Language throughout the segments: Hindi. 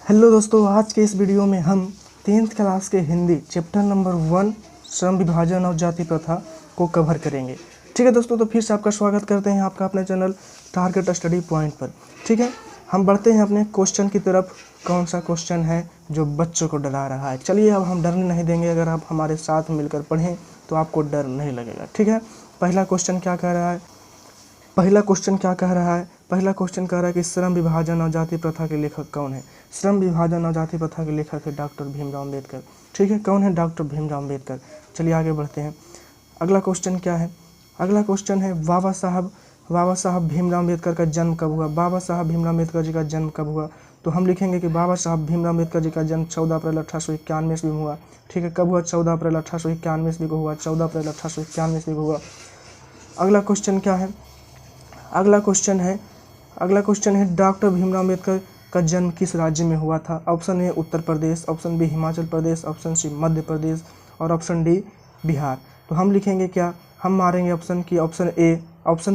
हेलो दोस्तों, आज के इस वीडियो में हम 10th क्लास के हिंदी चैप्टर नंबर 1 श्रम विभाजन और जाति प्रथा को कवर करेंगे। ठीक है दोस्तों, तो फिर से आपका स्वागत करते हैं आपका अपने चैनल टारगेट स्टडी पॉइंट पर। ठीक है, हम बढ़ते हैं अपने क्वेश्चन की तरफ। कौन सा क्वेश्चन है जो बच्चों को डरा रहा है? चलिए, अब हम डरने नहीं देंगे। अगर आप हमारे साथ मिलकर पढ़ें तो आपको डर नहीं लगेगा। ठीक है, पहला क्वेश्चन क्या कह रहा है? पहला क्वेश्चन कह रहा है कि श्रम विभाजन और जाति प्रथा के लेखक कौन है? श्रम विभाजन और जाति प्रथा के लेखक है डॉक्टर भीमराव अम्बेडकर। ठीक है, कौन है? डॉक्टर भीमराव अम्बेडकर। चलिए आगे बढ़ते हैं। अगला क्वेश्चन क्या है? अगला क्वेश्चन है बाबा साहब भीमराव अम्बेडकर का जन्म कब हुआ? बाबा साहब भीमराव अम्बेडकर जी का जन्म कब हुआ? तो हम लिखेंगे कि बाबा साहब भीमराव अम्बेडकर जी का जन्म 14 अप्रैल 1891 ईस्वी में हुआ। ठीक है, कब हुआ? 14 अप्रैल 1891 ईस्वी को हुआ। 14 अप्रैल 1891 ईस्वी को हुआ। अगला क्वेश्चन क्या है? अगला क्वेश्चन है डॉक्टर भीमराव अम्बेडकर का जन्म किस राज्य में हुआ था? Option A Uttar Pradesh, option B Himachal Pradesh, option C Madhya Pradesh और ऑप्शन डी बिहार। तो हम लिखेंगे क्या? हम मारेंगे ऑप्शन की option A, option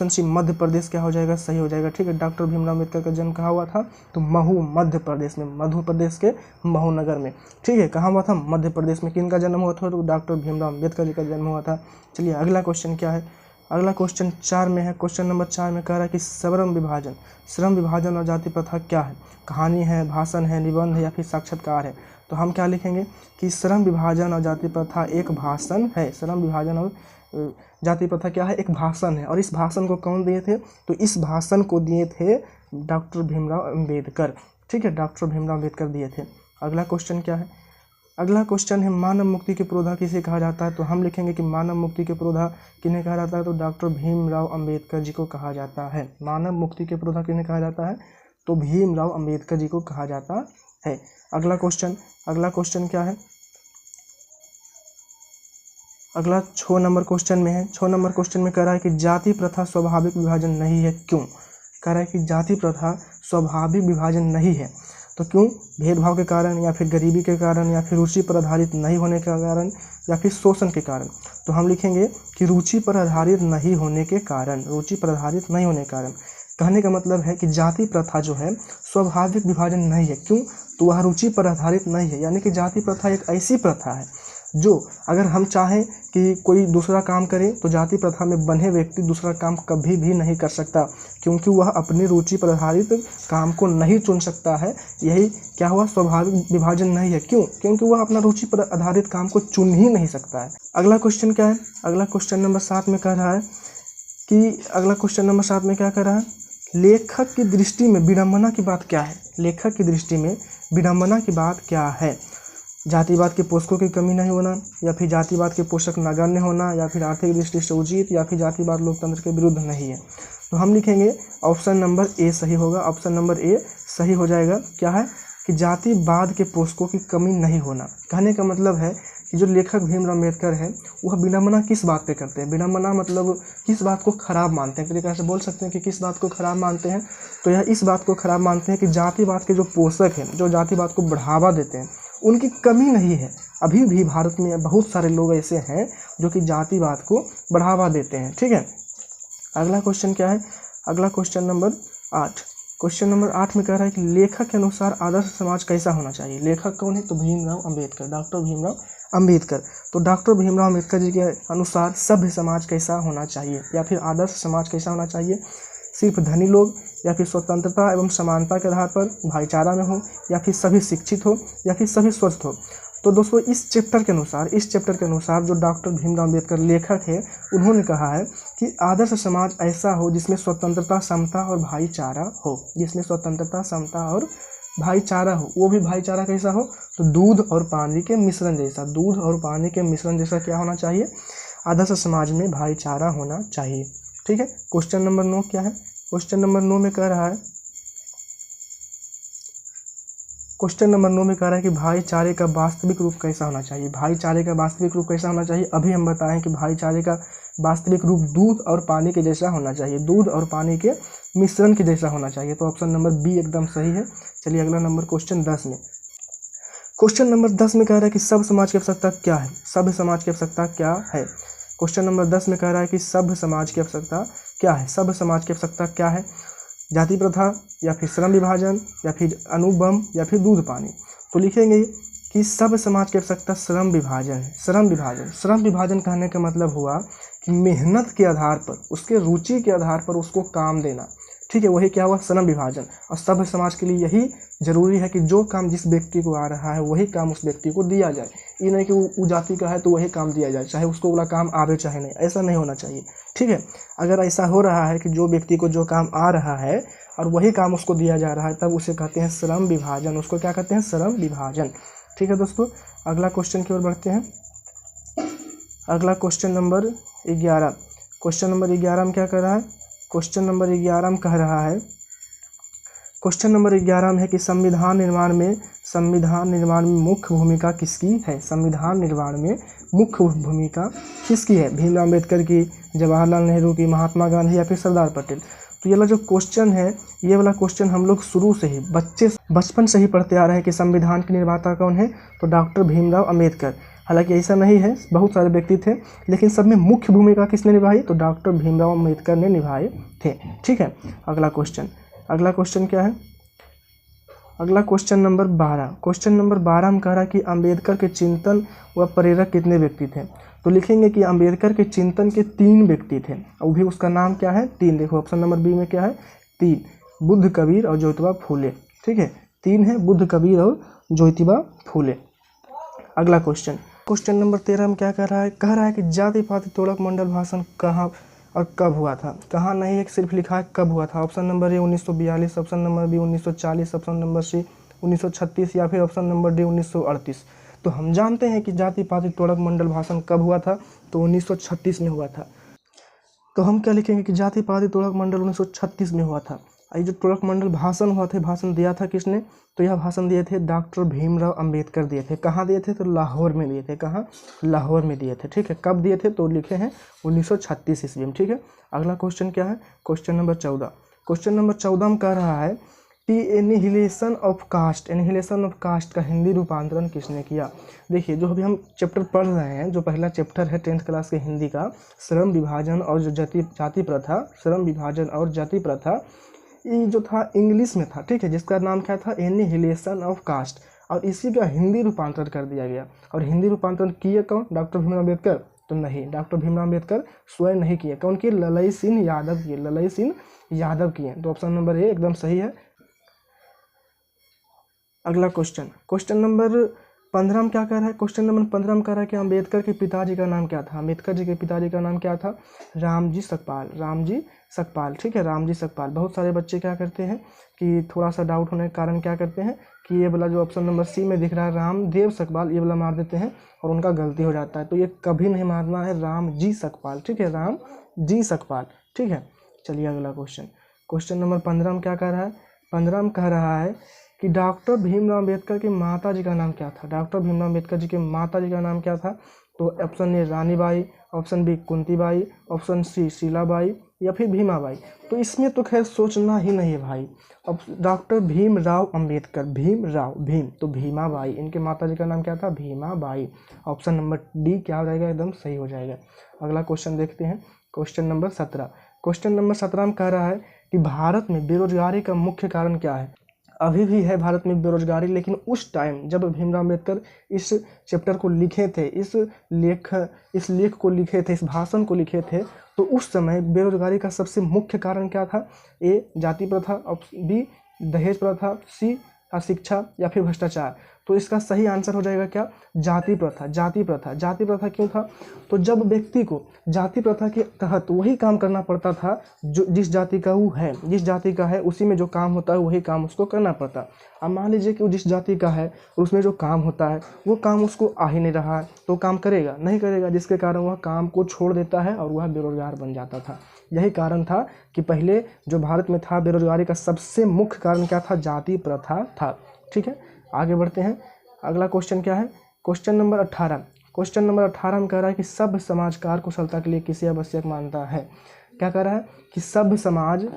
C Madhya प्रदेश क्या हो जाएगा? सही हो जाएगा। ठीक है, डॉक्टर भीमराव अम्बेडकर का जन्म कहाँ हुआ था? तो महू, मध्य प्रदेश में, मध्य प्रदेश के महू नगर में। ठीक है, कहाँ हुआ था? मध्य प्रदेश में। किन का जन्म हुआ था? तो डॉक्टर भीमराव अम्बेडकर जी का जन्म हुआ था। चलिए अगला क्वेश्चन क्या है? अगला क्वेश्चन 4 में है। क्वेश्चन नंबर 4 में कह रहा है कि श्रम विभाजन और जाति प्रथा क्या है? कहानी है, भाषण है, निबंध है या फिर साक्षात्कार है? तो हम क्या लिखेंगे कि श्रम विभाजन और जाति प्रथा एक भाषण है। श्रम विभाजन और जाति प्रथा क्या है? एक भाषण है। और इस भाषण को कौन दिए थे? तो इस भाषण को दिए थे डॉक्टर भीमराव अम्बेडकर। ठीक है, डॉक्टर भीमराव अम्बेडकर दिए थे। अगला क्वेश्चन क्या है? अगला क्वेश्चन है मानव मुक्ति के पुरोधा किसे कहा जाता है? तो हम लिखेंगे कि मानव मुक्ति के पुरोधा किन्हें कहा जाता है? तो डॉक्टर भीमराव अम्बेडकर जी को कहा जाता है। मानव मुक्ति के पुरोधा किन्हें कहा जाता है? तो भीमराव अम्बेडकर जी को कहा जाता है। अगला क्वेश्चन क्या है? अगला 6 नंबर क्वेश्चन में है। 6 नंबर क्वेश्चन में कह रहा है कि जाति प्रथा स्वाभाविक विभाजन नहीं है, क्यों? कह रहा है कि जाति प्रथा स्वाभाविक विभाजन नहीं है, तो क्यों? भेदभाव के कारण, या फिर गरीबी के कारण, या फिर रुचि पर आधारित नहीं होने के कारण, या फिर शोषण के कारण। तो हम लिखेंगे कि रुचि पर आधारित नहीं होने के कारण। रुचि पर आधारित नहीं होने के कारण कहने का मतलब है कि जाति प्रथा जो है स्वाभाविक विभाजन नहीं है। क्यों? तो वह रुचि पर आधारित नहीं है। यानी कि जाति प्रथा एक ऐसी प्रथा है जो अगर हम चाहें कि कोई दूसरा काम करे तो जाति प्रथा में बंधे व्यक्ति दूसरा काम कभी भी नहीं कर सकता, क्योंकि वह अपनी रुचि पर आधारित काम को नहीं चुन सकता है। यही क्या हुआ? स्वाभाविक विभाजन नहीं है। क्यों? क्योंकि वह अपना रुचि पर आधारित काम को चुन ही नहीं सकता है। अगला क्वेश्चन क्या है? अगला क्वेश्चन नंबर 7 में कह रहा है कि अगला क्वेश्चन नंबर 7 में क्या कह रहा है? लेखक की दृष्टि में विडंबना की बात क्या है? लेखक की दृष्टि में विडंबना की बात क्या है? जातिवाद के पोषकों की कमी नहीं होना, या फिर जातिवाद के पोषक नगण्य होना, या फिर आर्थिक दृष्टि से उचित, या फिर जातिवाद लोकतंत्र के विरुद्ध नहीं है। तो हम लिखेंगे ऑप्शन नंबर ए सही होगा। ऑप्शन नंबर ए सही हो जाएगा। क्या है? कि जातिवाद के पोषकों की कमी नहीं होना। कहने का मतलब है कि जो लेखक भीमराव अम्बेडकर है वह विडंबना किस बात पे करते हैं? विडंबना मतलब किस बात को खराब मानते हैं? एक तरीके से बोल सकते हैं कि किस बात को खराब मानते हैं? तो यह इस बात को खराब मानते हैं कि जातिवाद के जो पोषक हैं, जो जातिवाद को बढ़ावा देते हैं, उनकी कमी नहीं है। अभी भी भारत में बहुत सारे लोग ऐसे हैं जो कि जातिवाद को बढ़ावा देते हैं। ठीक है, अगला क्वेश्चन क्या है? अगला क्वेश्चन नंबर 8। क्वेश्चन नंबर 8 में कह रहा है कि लेखक के अनुसार आदर्श समाज कैसा होना चाहिए? लेखक कौन है? तो भीमराव अम्बेडकर, डॉक्टर भीमराव अम्बेडकर। तो डॉक्टर भीमराव अम्बेडकर जी के अनुसार सभ्य समाज कैसा होना चाहिए, या फिर आदर्श समाज कैसा होना चाहिए? सिर्फ धनी लोग, या फिर स्वतंत्रता एवं समानता के आधार पर भाईचारा में हो, या फिर सभी शिक्षित हो, या फिर सभी स्वस्थ हो? तो दोस्तों इस चैप्टर के अनुसार जो डॉक्टर भीमराव अम्बेडकर लेखक है उन्होंने कहा है कि आदर्श समाज ऐसा हो जिसमें स्वतंत्रता, समता और भाईचारा हो। जिसमें स्वतंत्रता, समता और भाईचारा हो। वो भी भाईचारा कैसा हो? तो दूध और पानी के मिश्रण जैसा। दूध और पानी के मिश्रण जैसा क्या होना चाहिए? आदर्श समाज में भाईचारा होना चाहिए। ठीक है, क्वेश्चन नंबर 9 क्या है? क्वेश्चन नंबर 9 में कह रहा है कि भाईचारे का वास्तविक रूप कैसा होना चाहिए? भाईचारे का वास्तविक रूप कैसा होना चाहिए? अभी हम बताएं कि भाईचारे का वास्तविक रूप दूध और पानी के जैसा होना चाहिए। दूध और पानी के मिश्रण के जैसा होना चाहिए। तो ऑप्शन नंबर बी एकदम सही है। चलिए अगला नंबर क्वेश्चन 10 में। क्वेश्चन नंबर 10 में कह रहा है कि सभ्य समाज की आवश्यकता क्या है? सभ्य समाज की आवश्यकता क्या है? क्वेश्चन नंबर 10 में कह रहा है कि सभ्य समाज की आवश्यकता क्या है? सभ्य समाज की आवश्यकता क्या है? जाति प्रथा या फिर श्रम विभाजन या फिर अनुबंध या फिर दूध पानी। तो लिखेंगे कि सभ्य समाज की आवश्यकता श्रम विभाजन है। श्रम विभाजन कहने का मतलब हुआ कि मेहनत के आधार पर, उसके रुचि के आधार पर उसको काम देना, ठीक है, वही क्या हुआ, श्रम विभाजन। और सभ्य समाज के लिए यही जरूरी है कि जो काम जिस व्यक्ति को आ रहा है वही काम उस व्यक्ति को दिया जाए। ये नहीं कि वो जाति का है तो वही काम दिया जाए, चाहे उसको वाला काम आवे चाहे नहीं, ऐसा नहीं होना चाहिए, ठीक है। अगर ऐसा हो रहा है कि जो व्यक्ति को जो काम आ रहा है और वही काम उसको दिया जा रहा है, तब उसे कहते हैं श्रम विभाजन। उसको क्या कहते हैं, श्रम विभाजन, ठीक है दोस्तों। अगला क्वेश्चन की ओर बढ़ते हैं। अगला क्वेश्चन नंबर 11। क्वेश्चन नंबर 11 में क्या कर रहा है, क्वेश्चन नंबर 11 में कह रहा है, क्वेश्चन नंबर 11 में है कि संविधान निर्माण में मुख्य भूमिका किसकी है। संविधान निर्माण में मुख्य भूमिका किसकी है, भीमराव अम्बेडकर की, जवाहरलाल नेहरू की, महात्मा गांधी या फिर सरदार पटेल। तो ये वाला जो क्वेश्चन है, ये वाला क्वेश्चन हम लोग शुरू से ही बचपन से ही पढ़ते आ रहे हैं कि संविधान के निर्माता कौन है, तो डॉक्टर भीमराव अम्बेडकर। हालांकि ऐसा नहीं है, बहुत सारे व्यक्ति थे, लेकिन सब में मुख्य भूमिका किसने निभाई, तो डॉक्टर भीमराव अम्बेडकर ने निभाए थे, ठीक है। अगला क्वेश्चन क्या है, अगला क्वेश्चन नंबर 12। क्वेश्चन नंबर 12 में कह रहा है कि अम्बेडकर के चिंतन व प्रेरक कितने व्यक्ति थे। तो लिखेंगे कि अम्बेडकर के चिंतन के 3 व्यक्ति थे, और भी उसका नाम क्या है, 3। देखो ऑप्शन नंबर बी में क्या है, 3, बुद्ध, कबीर और ज्योतिबा फूले, ठीक है, 3 है, बुद्ध, कबीर और ज्योतिबा फूले। अगला क्वेश्चन नंबर 13 में क्या कह रहा है कि जाति पाति तोड़क मंडल भाषण कहाँ और कब हुआ था। कहाँ नहीं है, सिर्फ लिखा है कब हुआ था। Option number A 1942, option number B 1940, option number C 1936 या फिर ऑप्शन नंबर डी 1938। तो हम जानते हैं कि जाति पाति तोड़क मंडल भाषण कब हुआ था, तो 1936 में हुआ था। तो हम क्या लिखेंगे कि जाति पाति तोड़क मंडल 1936 में हुआ था। ये जो तोड़क मंडल भाषण हुआ था, भाषण दिया था किसने, तो यह भाषण दिए थे डॉक्टर भीमराव अम्बेडकर दिए थे। कहाँ दिए थे, तो लाहौर में दिए थे। कहाँ, लाहौर में दिए थे, ठीक है। कब दिए थे, तो लिखे हैं 1936 ईस्वी में, ठीक है। अगला क्वेश्चन क्या है, क्वेश्चन नंबर 14। क्वेश्चन नंबर 14 में कह रहा है कि एनिहिलेशन ऑफ कास्ट का हिंदी रूपांतरण किसने किया। देखिए, जो अभी हम चैप्टर पढ़ रहे हैं, जो पहला चैप्टर है 10th क्लास के हिंदी का, श्रम विभाजन और जो जाति प्रथा, श्रम विभाजन और जाति प्रथा, ये जो था इंग्लिश में था, ठीक है, जिसका नाम क्या था, एनिहिलेशन ऑफ कास्ट। और इसी का हिंदी रूपांतरण कर दिया गया। और हिंदी रूपांतरण किए कौन, डॉक्टर भीमराव अम्बेडकर, तो नहीं, डॉक्टर भीमराव अम्बेडकर स्वयं नहीं किए, कौन किए, ललई सिंह यादव किए। तो ऑप्शन नंबर ए एकदम सही है। अगला क्वेश्चन नंबर 15 में क्या कह रहा है, क्वेश्चन नंबर 15 में कह रहा है कि अम्बेडकर के पिताजी का नाम क्या था। अम्बेडकर जी के पिताजी का नाम क्या था, रामजी सकपाल, ठीक है, रामजी सकपाल। बहुत सारे बच्चे क्या करते हैं कि थोड़ा सा डाउट होने के कारण क्या करते हैं कि ये वाला जो ऑप्शन नंबर सी में दिख रहा है रामदेव सकपाल, ये वाला मार देते हैं और उनका गलती हो जाता है। तो ये कभी नहीं मारना है, रामजी सकपाल, ठीक है, रामजी सकपाल, ठीक है। चलिए अगला क्वेश्चन नंबर 15 में क्या कह रहा है, 15 में कह रहा है कि डॉक्टर भीमराव अम्बेडकर की माता जी का नाम क्या था। डॉक्टर भीमराव अम्बेडकर जी के माता जी का नाम क्या था, तो option A Ranibai, option B Kuntibai, option C Sheelabai या फिर भीमाबाई। तो इसमें तो खैर सोचना ही नहीं है भाई। अब डॉक्टर भीमराव अम्बेडकर, भीम तो भीमाबाई, इनके माता जी का नाम क्या था, भीमाबाई। ऑप्शन नंबर डी क्या हो जाएगा, एकदम सही हो जाएगा। अगला क्वेश्चन देखते हैं, क्वेश्चन नंबर 17। क्वेश्चन नंबर 17 में कह रहा है कि भारत में बेरोजगारी का मुख्य कारण क्या है। अभी भी है भारत में बेरोजगारी, लेकिन उस टाइम जब भीमराव अम्बेडकर इस चैप्टर को लिखे थे, इस लेख को लिखे थे, इस भाषण को लिखे थे, तो उस समय बेरोजगारी का सबसे मुख्य कारण क्या था, ए जाति प्रथा, बी दहेज प्रथा, सी अशिक्षा या फिर भ्रष्टाचार। तो इसका सही आंसर हो जाएगा क्या, जाति प्रथा क्यों था, तो जब व्यक्ति को जाति प्रथा के तहत वही काम करना पड़ता था जो जिस जाति का वो है, जिस जाति का है उसी में जो काम होता है वही काम उसको करना पड़ता। अब मान लीजिए कि वो जिस जाति का है और उसमें जो काम होता है वो काम उसको आ ही नहीं रहा है, तो काम करेगा नहीं करेगा, जिसके कारण वह काम को छोड़ देता है और वह बेरोजगार बन जाता था। यही कारण था कि पहले जो भारत में था बेरोजगारी का सबसे मुख्य कारण क्या था, जाति प्रथा था, ठीक है। आगे बढ़ते हैं, अगला क्वेश्चन क्या है, क्वेश्चन नंबर 18। क्वेश्चन नंबर 18 में कह रहा है कि सभ्य समाज कार्यकुशलता के लिए किसे आवश्यक मानता है। क्या कह रहा है कि सभ्य समाज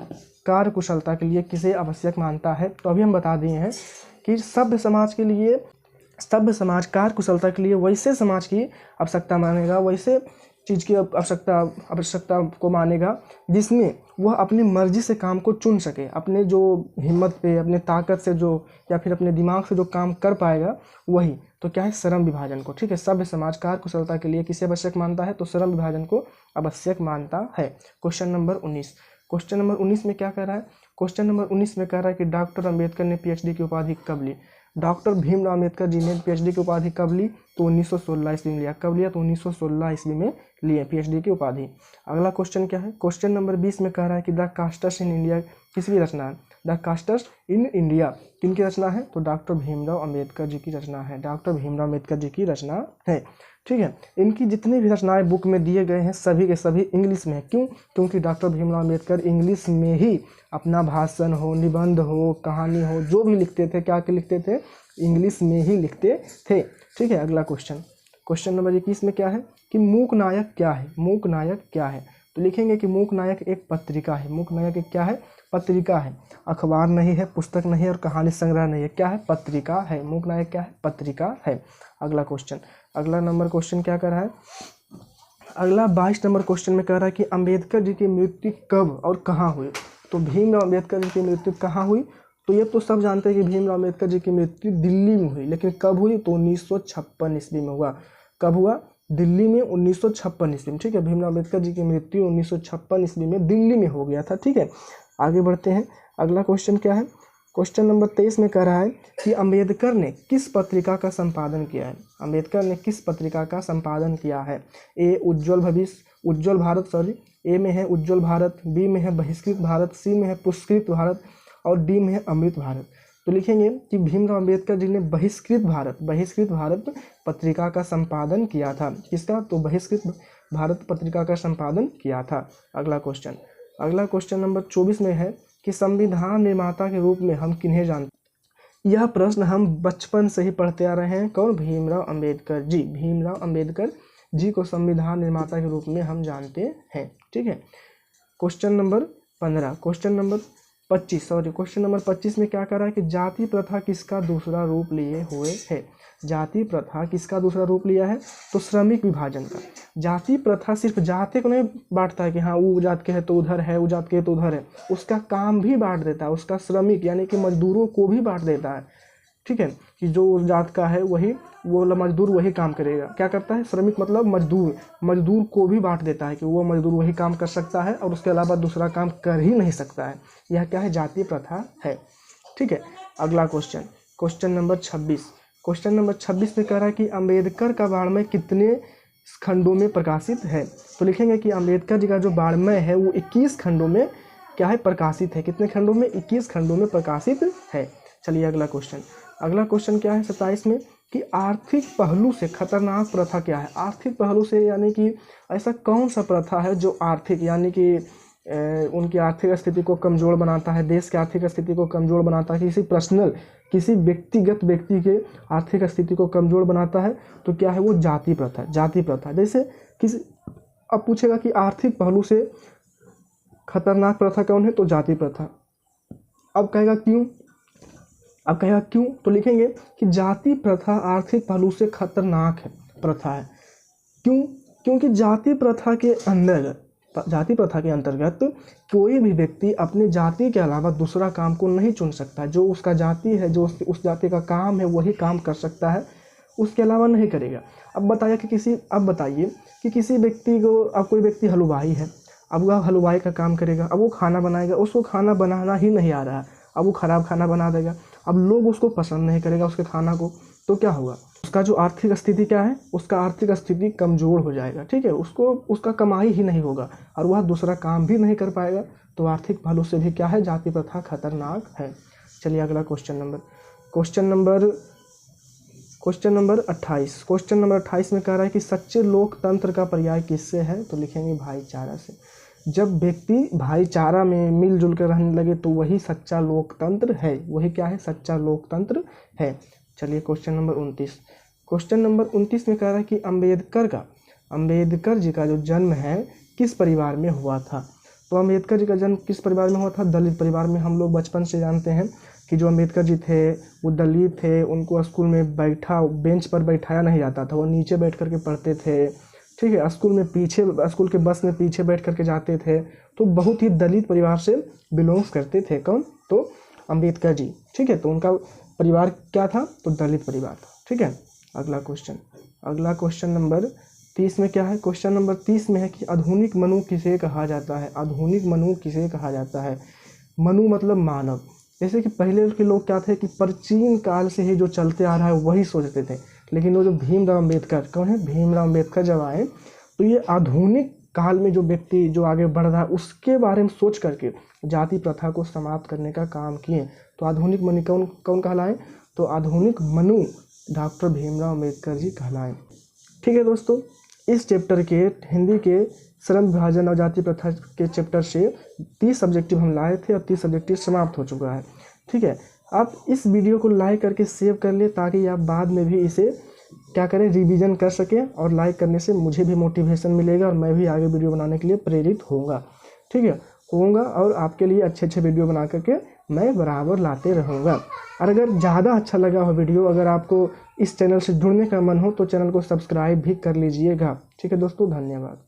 कार्यकुशलता के लिए किसे आवश्यक मानता है। तो अभी हम बता दिए हैं कि सभ्य समाज कार्यकुशलता के लिए वैसे समाज की आवश्यकता मानेगा, वैसे चीज़ की आवश्यकता को मानेगा, जिसमें वह अपनी मर्जी से काम को चुन सके, अपने जो हिम्मत पे, अपने ताकत से जो, या फिर अपने दिमाग से जो काम कर पाएगा वही। तो क्या है, श्रम विभाजन को, ठीक है, सभ्य समाज कार्य कुशलता के लिए किसे आवश्यक मानता है, तो श्रम विभाजन को आवश्यक मानता है। क्वेश्चन नंबर 19, क्वेश्चन नंबर 19 में क्या कह रहा है, क्वेश्चन नंबर 19 में कह रहा है कि डॉक्टर अंबेडकर ने पीएचडी की उपाधि कब ली। डॉक्टर भीमराव अंबेडकर जी ने पीएचडी की उपाधि कब ली, तो 1916 ईस्वी में लिया। कब लिया, तो 1916 ईस्वी में लिए पीएचडी की उपाधि। अगला क्वेश्चन क्या है, क्वेश्चन नंबर 20 में कह रहा है कि द कास्टर्स इन इंडिया किसकी रचना है। द कास्टर्स इन इंडिया किनकी रचना है, तो डॉक्टर भीमराव अंबेडकर जी की रचना है, डॉक्टर भीमराव अंबेडकर जी की रचना है। ठीक है, इनकी जितनी भी रचनाएं बुक में दिए गए हैं सभी के सभी इंग्लिश में है। क्यों, क्योंकि डॉक्टर भीमराव अंबेडकर इंग्लिश में ही अपना भाषण हो, निबंध हो, कहानी हो, जो भी लिखते थे, क्या के लिखते थे, इंग्लिश में ही लिखते थे। ठीक है, अगला क्वेश्चन, क्वेश्चन नंबर 21 में क्या है कि मूक नायक क्या है। मूक नायक क्या है, तो लिखेंगे कि मूक नायक एक पत्रिका है। मूक नायक एक क्या है, पत्रिका है, अखबार नहीं है, पुस्तक नहीं है और कहानी संग्रह नहीं है, क्या है, पत्रिका है। मूक नायक क्या है, पत्रिका है। अगला क्वेश्चन, अगला नंबर क्वेश्चन क्या कर रहा है, अगला 22 नंबर क्वेश्चन में कह रहा है कि अंबेडकर जी की मृत्यु कब और कहाँ हुई। तो भीमराव अंबेडकर जी की मृत्यु कहाँ हुई, तो ये तो सब जानते हैं कि भीमराव अंबेडकर जी की मृत्यु दिल्ली में हुई, लेकिन कब हुई, तो 1956 ईस्वी में हुआ। कब हुआ, दिल्ली में 1956 ईस्वी में। ठीक है, भीमराव अंबेडकर जी की मृत्यु 1956 ईस्वी में दिल्ली में हो गया था। ठीक है, आगे बढ़ते हैं, अगला क्वेश्चन क्या है, क्वेश्चन नंबर 23 में कह रहा है कि अंबेडकर ने किस पत्रिका का संपादन किया है। अंबेडकर ने किस पत्रिका का संपादन किया है। ए उज्ज्वल भारत, ए में है उज्ज्वल भारत, बी में है बहिष्कृत भारत, सी में है पुरस्कृत भारत और डी में है अमृत भारत। तो लिखेंगे कि भीमराव अंबेडकर जी ने बहिष्कृत भारत पत्रिका का संपादन किया था। किसका, तो बहिष्कृत भारत पत्रिका का संपादन किया था। अगला क्वेश्चन, अगला क्वेश्चन नंबर 24 में है कि संविधान निर्माता के रूप में हम किन्हें जानते। यह प्रश्न हम बचपन से ही पढ़ते आ रहे हैं। कौन, भीमराव अंबेडकर जी। भीमराव अंबेडकर जी को संविधान निर्माता के रूप में हम जानते हैं। ठीक है, क्वेश्चन नंबर 15, क्वेश्चन नंबर 25 में क्या कर रहा है कि जाति प्रथा किसका दूसरा रूप लिए हुए है। जाति प्रथा किसका दूसरा रूप लिया है, तो श्रमिक विभाजन का। जाति प्रथा सिर्फ जाति को नहीं बांटता है कि हाँ वो जात के है तो उधर है, वो जात के है तो उधर है, उसका काम भी बांट देता है, उसका श्रमिक यानी कि मजदूरों को भी बांट देता है। ठीक है, कि जो जात का है वही वो मजदूर वही काम करेगा। क्या करता है, श्रमिक मतलब मजदूर को भी बांट देता है कि वो मजदूर वही काम कर सकता है और उसके अलावा दूसरा काम कर ही नहीं सकता है। यह क्या है, जाति प्रथा है। ठीक है, अगला question, question number 26, question number 26 में कह रहा है कि अंबेडकर का वाङ्मय कितने खंडों में प्रकाशित है। तो लिखेंगे कि अंबेडकर जी का जो वाङ्मय है वो 21 खंडों में क्या है, प्रकाशित है। कितने खंडों में, 21 खंडों में प्रकाशित है। चलिए अगला क्वेश्चन, अगला क्वेश्चन क्या है 27 में कि आर्थिक पहलू से खतरनाक प्रथा क्या है। आर्थिक पहलू से यानी कि ऐसा कौन सा प्रथा है जो आर्थिक यानी कि उनकी आर्थिक स्थिति को कमज़ोर बनाता है, देश की आर्थिक स्थिति को कमज़ोर बनाता है, किसी व्यक्तिगत व्यक्ति के आर्थिक स्थिति को कमज़ोर बनाता है, तो क्या है वो, जाति प्रथा। जाति प्रथा जैसे किसी, अब पूछेगा कि आर्थिक पहलू से खतरनाक प्रथा कौन है, तो जाति प्रथा। अब कहेगा क्यों, तो लिखेंगे कि जाति प्रथा आर्थिक पहलू से खतरनाक है प्रथा है। क्यों, क्योंकि जाति प्रथा के अंतर्गत कोई भी व्यक्ति अपनी जाति के अलावा दूसरा काम को नहीं चुन सकता। जो उसका जाति है, जो उस जाति का काम है वही काम कर सकता है, उसके अलावा नहीं करेगा। अब बताइए कि किसी व्यक्ति को, अब कोई व्यक्ति हलवाई है, अब वह हलवाई का काम करेगा, अब वो खाना बनाएगा, उसको खाना बनाना ही नहीं आ रहा है, अब वो ख़राब खाना बना देगा, अब लोग उसको पसंद नहीं करेगा उसके खाना को, तो क्या होगा, उसका जो आर्थिक स्थिति क्या है, उसका आर्थिक स्थिति कमज़ोर हो जाएगा। ठीक है, उसका कमाई ही नहीं होगा और वह दूसरा काम भी नहीं कर पाएगा। तो आर्थिक पहलू से भी क्या है, जाति प्रथा खतरनाक है। चलिए अगला क्वेश्चन नंबर 28, क्वेश्चन नंबर 28 में कह रहा है कि सच्चे लोकतंत्र का पर्याय किससे है। तो लिखेंगे भाईचारा से। जब व्यक्ति भाईचारा में मिलजुल कर रहने लगे तो वही सच्चा लोकतंत्र है। वही क्या है, सच्चा लोकतंत्र है। चलिए क्वेश्चन नंबर 29 में कह रहा है कि अंबेडकर जी का जो जन्म है किस परिवार में हुआ था। तो अंबेडकर जी का जन्म किस परिवार में हुआ था, दलित परिवार में। हम लोग बचपन से जानते हैं कि जो अंबेडकर जी थे वो दलित थे, उनको स्कूल में बेंच पर बैठाया नहीं जाता था, वो नीचे बैठ करके पढ़ते थे। ठीक है। स्कूल के बस में पीछे बैठ करके जाते थे, तो बहुत ही दलित परिवार से बिलोंग्स करते थे। कौन? तो अंबेडकर जी, ठीक है। तो उनका परिवार क्या था? तो दलित परिवार था, ठीक है। अगला क्वेश्चन नंबर 30 में क्या है? क्वेश्चन नंबर 30 में है कि आधुनिक मनु किसे कहा जाता है? आधुनिक मनु किसे कहा जाता है? मनु मतलब मानव। जैसे कि पहले के लोग क्या थे कि प्राचीन काल से ही जो चलते आ रहा है वही सोचते थे, लेकिन वो जो भीमराव अम्बेडकर, कौन है? भीमराव अम्बेडकर जब आए तो ये आधुनिक काल में जो व्यक्ति जो आगे बढ़ रहा है उसके बारे में सोच करके जाति प्रथा को समाप्त करने का काम किए। तो आधुनिक मनु कौन कहलाए? तो आधुनिक मनु डॉक्टर भीमराव अम्बेडकर जी कहलाए। ठीक है दोस्तों, इस चैप्टर के हिंदी के श्रम विभाजन और जाति प्रथा के चैप्टर से 30 सब्जेक्टिव हम लाए थे और 30 सब्जेक्टिव समाप्त हो चुका है। ठीक है, आप इस वीडियो को लाइक करके सेव कर ले ताकि आप बाद में भी इसे क्या करें, रिवीजन कर सकें। और लाइक करने से मुझे भी मोटिवेशन मिलेगा और मैं भी आगे वीडियो बनाने के लिए प्रेरित होऊंगा। ठीक है, और आपके लिए अच्छे वीडियो बना करके मैं बराबर लाते रहूँगा। और अगर ज़्यादा अच्छा लगा हो वीडियो, अगर आपको इस चैनल से जुड़ने का मन हो तो चैनल को सब्सक्राइब भी कर लीजिएगा। ठीक है दोस्तों, धन्यवाद।